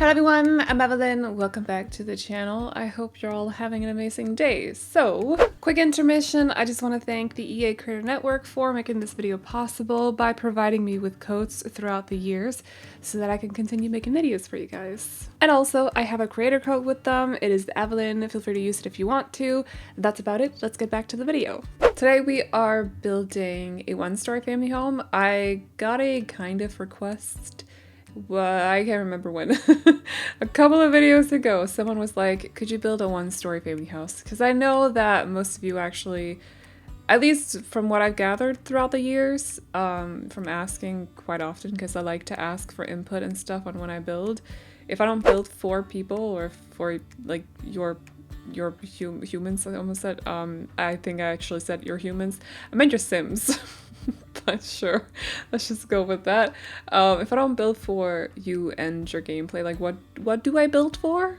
Hello everyone, I'm Aveline. Welcome back to the channel. I hope you're all having an amazing day. So, quick intermission. I just want to thank the EA Creator Network for making this video possible by providing me with codes throughout the years so that I can continue making videos for you guys. And also, I have a creator code with them. It is Aveline. Feel free to use it if you want to. That's about it. Let's get back to the video. Today we are building a one-story family home. I got a kind of request. Well, I can't remember when. A couple of videos ago, someone was like, could you build a one-story family house? Because I know that most of you actually, at least from what I've gathered throughout the years, from asking quite often, because I like to ask for input and stuff on when I build. If I don't build for people or for like your humans, I almost said, I think I actually said your humans. I meant your Sims. But sure, let's just go with that. If I don't build for you and your gameplay, like what do I build for?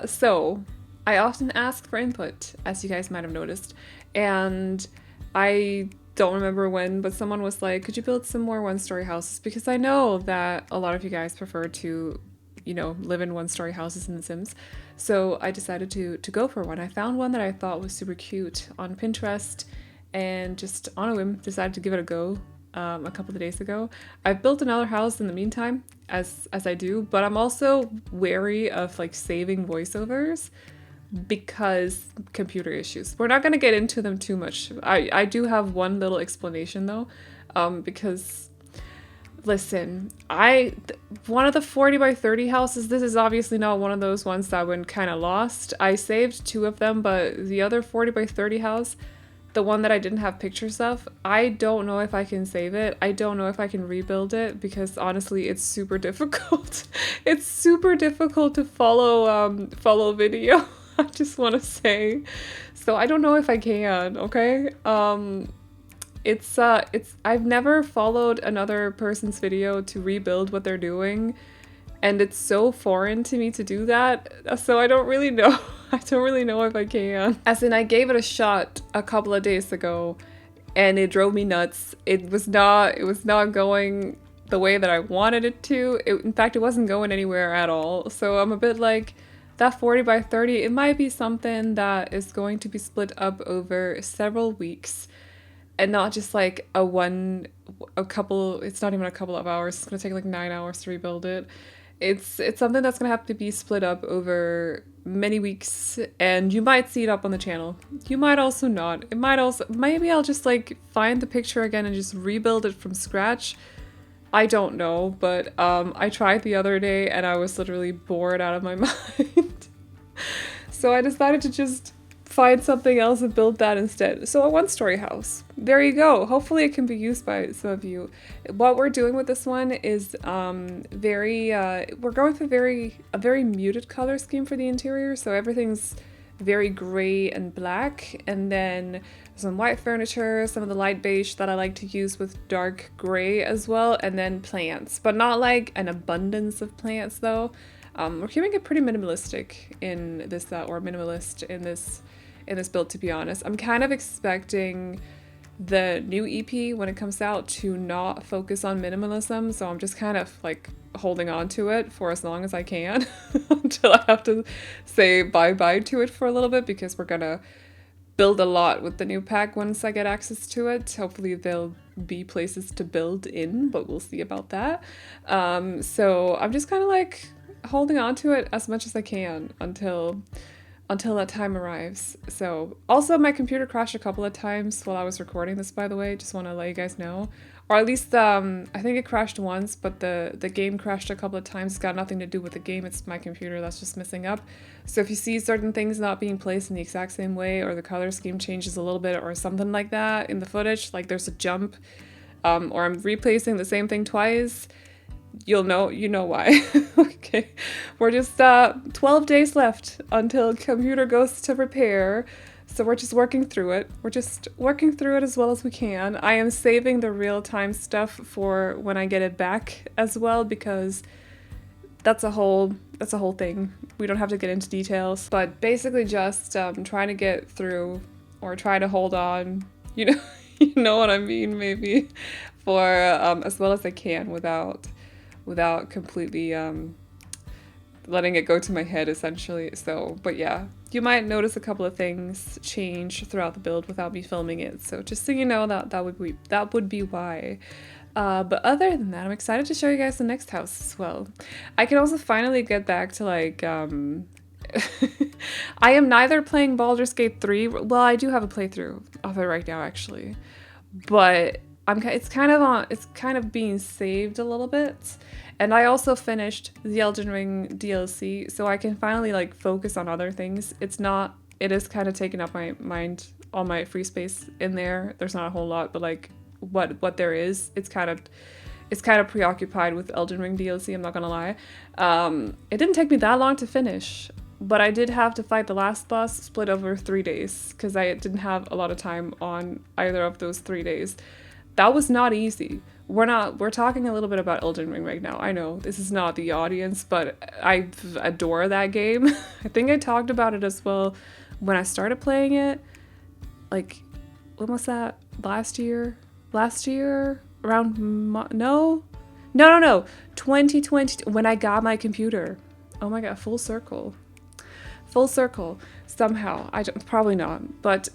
So I often ask for input, as you guys might have noticed, and I don't remember when, but someone was like, could you build some more one-story houses? Because I know that a lot of you guys prefer to, you know, live in one-story houses in The Sims. So I decided to go for one. I found one that I thought was super cute on Pinterest, and just on a whim decided to give it a go a couple of days ago. I've built another house in the meantime, as I do, but I'm also wary of like saving voiceovers because computer issues. We're not going to get into them too much. I do have one little explanation though, because listen, one of the 40 by 30 houses, this is obviously not one of those ones that went kind of lost. I saved 2 of them, but the other 40 by 30 house, the one that I didn't have pictures of, I don't know if I can save it. I don't know if I can rebuild it because honestly, it's super difficult. It's super difficult to follow video. I just want to say. So I don't know if I can, okay? I've never followed another person's video to rebuild what they're doing. And it's so foreign to me to do that, so I don't really know. I don't really know if I can. As in, I gave it a shot a couple of days ago, and it drove me nuts. It was not going the way that I wanted it to. In fact, it wasn't going anywhere at all. So I'm a bit like, that 40 by 30, it might be something that is going to be split up over several weeks, and not just like a couple. It's not even a couple of hours. It's gonna take like 9 hours to rebuild it. It's something that's gonna have to be split up over many weeks, and you might see it up on the channel. You might also not. It might also, maybe I'll just like find the picture again and just rebuild it from scratch. I don't know, but I tried the other day and I was literally bored out of my mind. So I decided to just find something else and build that instead. So a one-story house. There you go. Hopefully it can be used by some of you. What we're doing with this one is we're going for a very muted color scheme for the interior. So everything's very gray and black, and then some white furniture, some of the light beige that I like to use with dark gray as well, and then plants, but not like an abundance of plants though. We're keeping it pretty minimalistic in this, or minimalist in this build, to be honest. I'm kind of expecting the new EP when it comes out to not focus on minimalism, so I'm just kind of like holding on to it for as long as I can until I have to say bye-bye to it for a little bit, because we're gonna build a lot with the new pack once I get access to it. Hopefully there'll be places to build in, but we'll see about that. So I'm just kind of like holding on to it as much as I can until that time arrives. So also my computer crashed a couple of times while I was recording this, by the way. Just want to let you guys know. Or at least I think it crashed once, but the game crashed a couple of times. It's got nothing to do with the game, it's my computer that's just messing up. So if you see certain things not being placed in the exact same way, or the color scheme changes a little bit or something like that in the footage, like there's a jump, or I'm replacing the same thing twice, you know why. Okay, we're just 12 days left until computer goes to repair, so we're just working through it. We're just working through it as well as we can. I am saving the real-time stuff for when I get it back as well, because that's a whole thing. We don't have to get into details, but basically just trying to get through, or try to hold on, you know what I mean, maybe, for as well as I can without completely letting it go to my head essentially. So, but yeah, you might notice a couple of things change throughout the build without me filming it. So just so you know, that would be why. But other than that, I'm excited to show you guys the next house as well. I can also finally get back to like, I am neither playing Baldur's Gate 3, well, I do have a playthrough of it right now actually, but it's kind of being saved a little bit. And I also finished the Elden Ring DLC, so I can finally like focus on other things. It is kind of taking up my mind, all my free space in there. There's not a whole lot, but like what there is, it's kind of preoccupied with Elden Ring DLC, I'm not gonna lie. It didn't take me that long to finish, but I did have to fight the last boss split over 3 days because I didn't have a lot of time on either of those 3 days. That was not easy. We're talking a little bit about Elden Ring right now. I know this is not the audience, but I adore that game. I think I talked about it as well when I started playing it. Like, when was that? Last year? Around no 2020, when I got my computer. Oh my god, full circle somehow. Probably not, but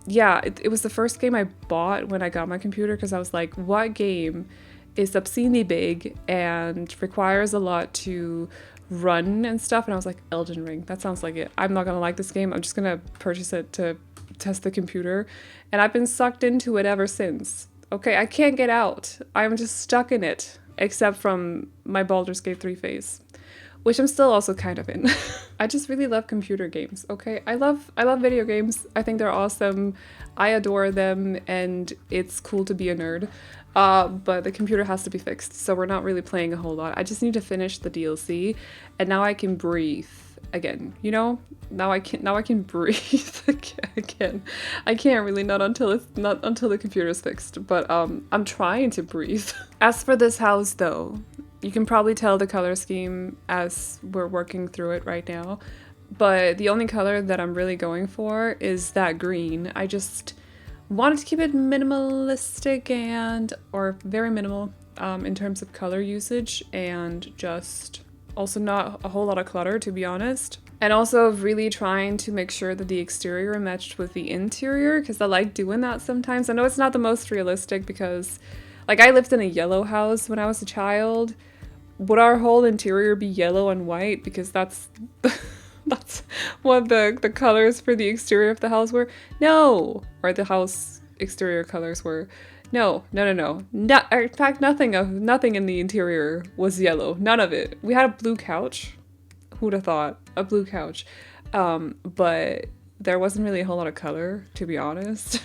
yeah, it was the first game I bought when I got my computer, because I was like, what game is obscenely big and requires a lot to run and stuff? And I was like, Elden Ring, that sounds like it. I'm not gonna like this game, I'm just gonna purchase it to test the computer, and I've been sucked into it ever since. Okay, I can't get out. I'm just stuck in it, except from my Baldur's Gate 3 phase, which I'm still also kind of in. I just really love computer games, okay? I love video games. I think they're awesome. I adore them, and it's cool to be a nerd. But the computer has to be fixed, so we're not really playing a whole lot. I just need to finish the DLC, and now I can breathe again, you know? Now I can breathe again. I can't really, not until the computer is fixed, but I'm trying to breathe. As for this house though, you can probably tell the color scheme as we're working through it right now, but the only color that I'm really going for is that green. I just wanted to keep it minimalistic or very minimal in terms of color usage, and just also not a whole lot of clutter, to be honest. And also really trying to make sure that the exterior matched with the interior, because I like doing that sometimes. I know it's not the most realistic, because like I lived in a yellow house when I was a child. Would our whole interior be yellow and white? Because that's that's what the colors for the exterior of the house were? No! Or the house exterior colors were. No. In fact, nothing in the interior was yellow. None of it. We had a blue couch. Who'd have thought? A blue couch. But there wasn't really a whole lot of color, to be honest.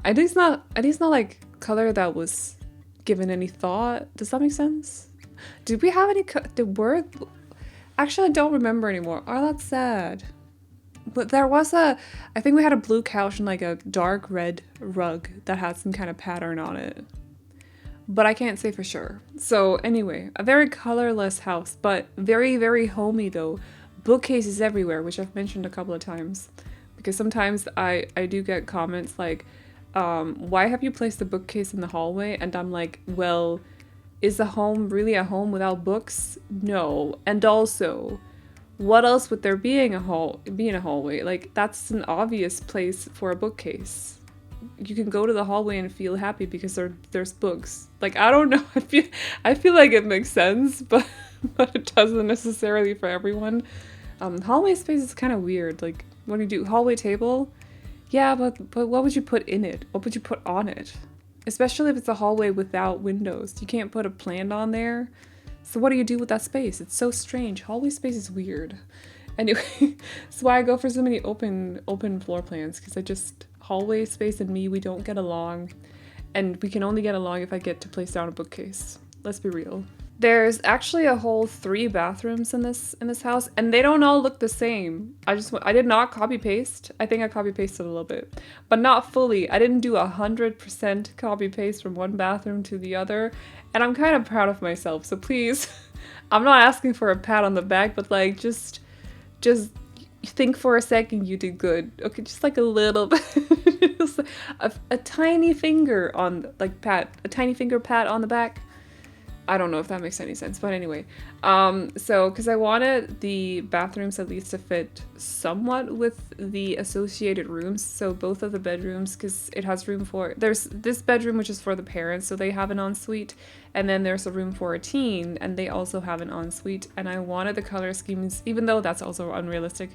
At least not like color that was given any thought. Does that make sense? Did we have any actually, I don't remember anymore. Oh, that's sad. But there was I think we had a blue couch and like a dark red rug that had some kind of pattern on it. But I can't say for sure. So anyway, a very colorless house, but very, very homey though. Bookcases everywhere, which I've mentioned a couple of times. Because sometimes I do get comments like, why have you placed the bookcase in the hallway? And I'm like, well, is the home really a home without books? No. And also, what else would there be in a hallway? Like, that's an obvious place for a bookcase. You can go to the hallway and feel happy because there's books. Like, I don't know. I feel like it makes sense, but it doesn't necessarily for everyone. Hallway space is kind of weird. Like, what do you do? Hallway table? Yeah, but what would you put in it? What would you put on it? Especially if it's a hallway without windows. You can't put a plant on there. So what do you do with that space? It's so strange. Hallway space is weird. Anyway, that's why I go for so many open floor plans, because hallway space and me, we don't get along. And we can only get along if I get to place down a bookcase. Let's be real. There's actually a whole 3 bathrooms in this house, and they don't all look the same. I did not copy paste. I think I copy pasted a little bit, but not fully. I didn't do 100% copy paste from one bathroom to the other, and I'm kind of proud of myself. So please, I'm not asking for a pat on the back, but like just think for a second you did good. Okay, just like a little bit, a tiny finger on a tiny finger pat on the back. I don't know if that makes any sense, but anyway. So, because I wanted the bathrooms at least to fit somewhat with the associated rooms. So both of the bedrooms, because it has room for, there's this bedroom which is for the parents, so they have an ensuite, and then there's a room for a teen, and they also have an ensuite. And I wanted the color schemes, even though that's also unrealistic,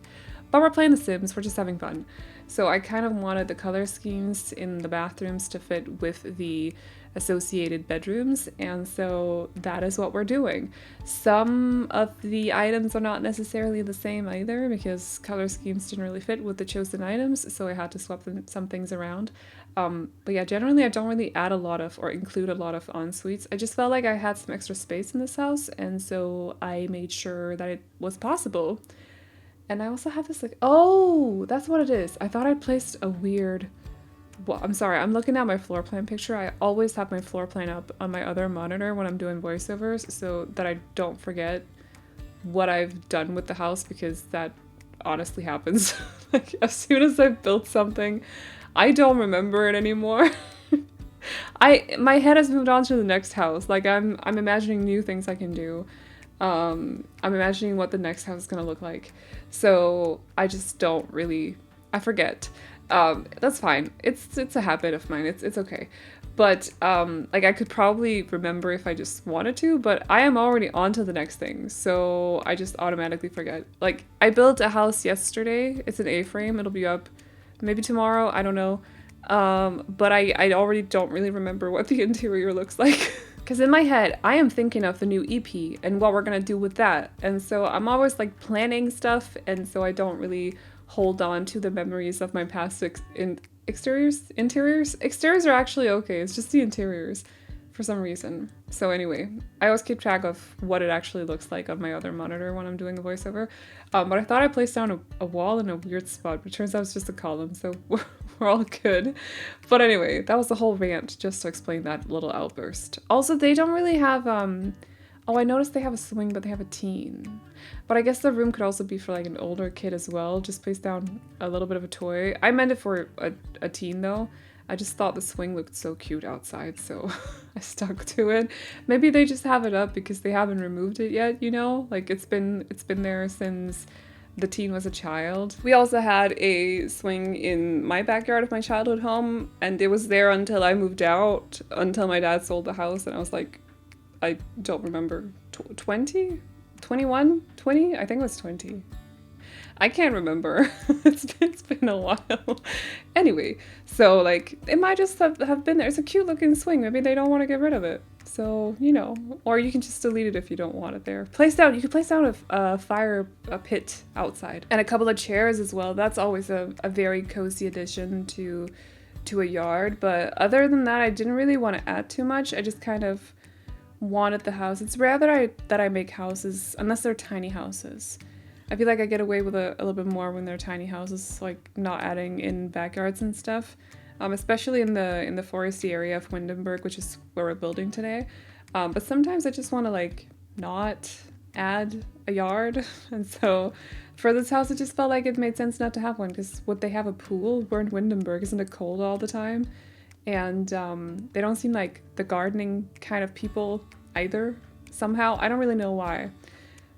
but we're playing The Sims, we're just having fun. So I kind of wanted the color schemes in the bathrooms to fit with the associated bedrooms, and so that is what we're doing. Some of the items are not necessarily the same either because color schemes didn't really fit with the chosen items, so I had to swap some things around. But yeah, generally I don't really add a lot of or include a lot of en-suites. I just felt like I had some extra space in this house, and so I made sure that it was possible. And I also have this like, oh, that's what it is. I thought I'd placed a weird, well, I'm sorry, I'm looking at my floor plan picture. I always have my floor plan up on my other monitor when I'm doing voiceovers so that I don't forget what I've done with the house, because that honestly happens. Like, as soon as I've built something, I don't remember it anymore. My head has moved on to the next house. Like, I'm imagining new things I can do. I'm imagining what the next house is gonna look like. So I just don't really, I forget. That's fine. It's a habit of mine. It's okay. But like, I could probably remember if I just wanted to, but I am already on to the next thing, so I just automatically forget. Like, I built a house yesterday. It's an A-frame. It'll be up maybe tomorrow. I don't know. But I already don't really remember what the interior looks like. Because in my head, I am thinking of the new EP and what we're gonna do with that. And so I'm always like planning stuff, and so I don't really hold on to the memories of my past exteriors. Interiors? Exteriors are actually okay, it's just the interiors for some reason. So anyway, I always keep track of what it actually looks like on my other monitor when I'm doing a voiceover. But I thought I placed down a wall in a weird spot, but it turns out it's just a column, so we're all good. But anyway, that was the whole rant just to explain that little outburst. Also, they don't really have, oh, I noticed they have a swing, but they have a teen. But I guess the room could also be for like an older kid as well. Just place down a little bit of a toy. I meant it for a teen though. I just thought the swing looked so cute outside, so I stuck to it. Maybe they just have it up because they haven't removed it yet, you know? Like, it's been there since the teen was a child. We also had a swing in my backyard of my childhood home, and it was there until I moved out, until my dad sold the house, and I was like, I don't remember, 20? 21? 20? I think it was 20. I can't remember. It's been a while. Anyway, so like, it might just have been there. It's a cute looking swing. Maybe they don't want to get rid of it. So, you know, or you can just delete it if you don't want it there. You could place down a pit outside, and a couple of chairs as well. That's always a very cozy addition to a yard. But other than that, I didn't really want to add too much. I just kind of wanted the house. It's rare that I make houses, unless they're tiny houses. I feel like I get away with a little bit more when they're tiny houses, like not adding in backyards and stuff, especially in the foresty area of Windenburg, which is where we're building today. But sometimes I just want to like not add a yard, and so for this house it just felt like it made sense not to have one, because would they have a pool? We're in Windenburg, isn't it cold all the time? And they don't seem like the gardening kind of people either, somehow. I don't really know why.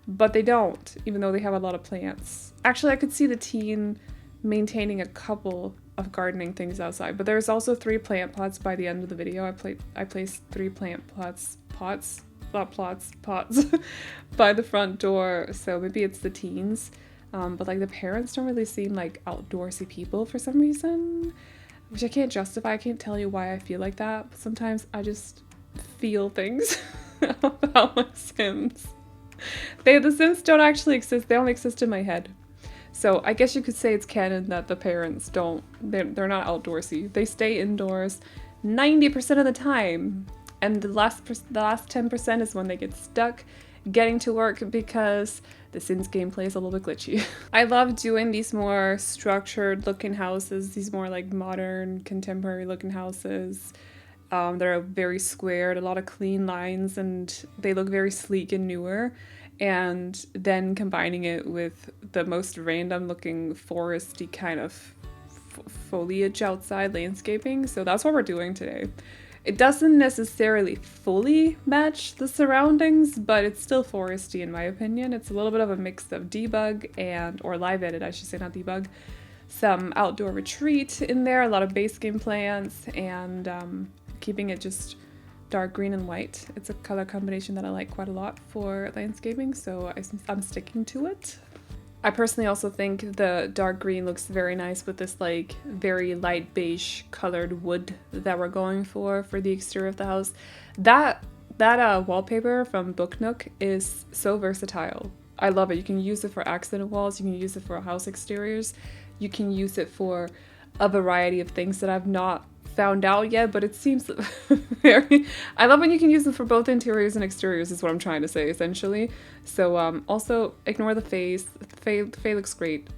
But they don't, even though they have a lot of plants. Actually, I could see the teen maintaining a couple of gardening things outside, but there's also 3 plant pots by the end of the video. I placed 3 plant pots by the front door, so maybe it's the teens. But like, the parents don't really seem like outdoorsy people for some reason, which I can't justify. I can't tell you why I feel like that, but sometimes I just feel things about my Sims. The Sims don't actually exist, they only exist in my head. So I guess you could say it's canon that the parents they're not outdoorsy. They stay indoors 90% of the time. And the last 10% is when they get stuck getting to work because the Sims gameplay is a little bit glitchy. I love doing these more structured looking houses, these more like modern, contemporary looking houses. They're very squared, a lot of clean lines, and they look very sleek and newer. And then combining it with the most random looking foresty kind of foliage outside, landscaping. So that's what we're doing today. It doesn't necessarily fully match the surroundings, but it's still foresty in my opinion. It's a little bit of a mix of debug or live edit, I should say, not debug. Some outdoor retreat in there, a lot of base game plants, and keeping it just dark green and white. It's a color combination that I like quite a lot for landscaping, so I'm sticking to it. I personally also think the dark green looks very nice with this like very light beige colored wood that we're going for the exterior of the house. That wallpaper from Book Nook is so versatile. I love it. You can use it for accent walls, you can use it for house exteriors, you can use it for a variety of things that I've not found out yet, but it seems very... I love when you can use them for both interiors and exteriors is what I'm trying to say, essentially. So also ignore the face. The face looks great.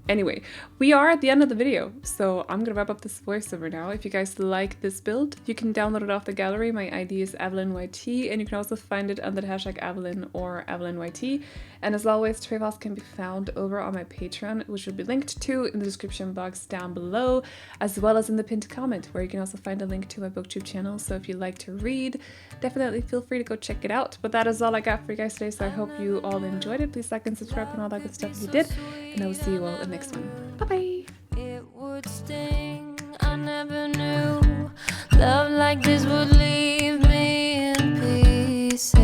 Anyway, we are at the end of the video, so I'm gonna wrap up this voiceover now. If you guys like this build, you can download it off the gallery. My ID is AvelineYT, and you can also find it under the hashtag Aveline or AvelineYT. And as always, trade files can be found over on my Patreon, which will be linked to in the description box down below, as well as in the pinned comment, where you can also find a link to my booktube channel. So if you like to read, definitely feel free to go check it out. But that is all I got for you guys today, so I hope you all enjoyed it. Please like and subscribe and all that good stuff if you did, and I will see you all in the next one. Bye-bye! It would sting, I never knew love like this would leave me in pieces.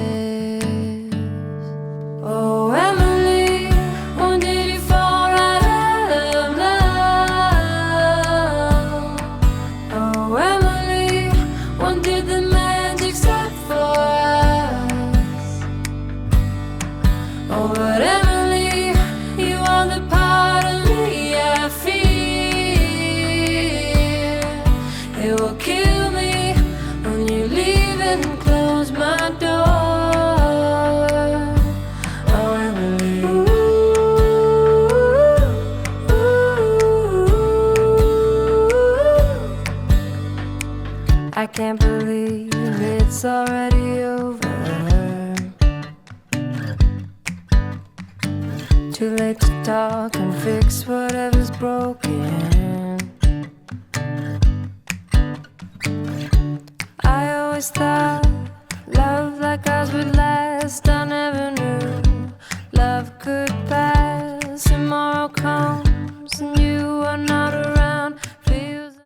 Oh, Emily, when did you fall right out of love? Oh, Emily, when did the magic start for us? Oh, but Emily, you are the part of me I fear. It will kill me when you leave and close my door. Oh, Emily. Ooh. I can't believe it's already over. Too late to talk and fix whatever's broken. I always thought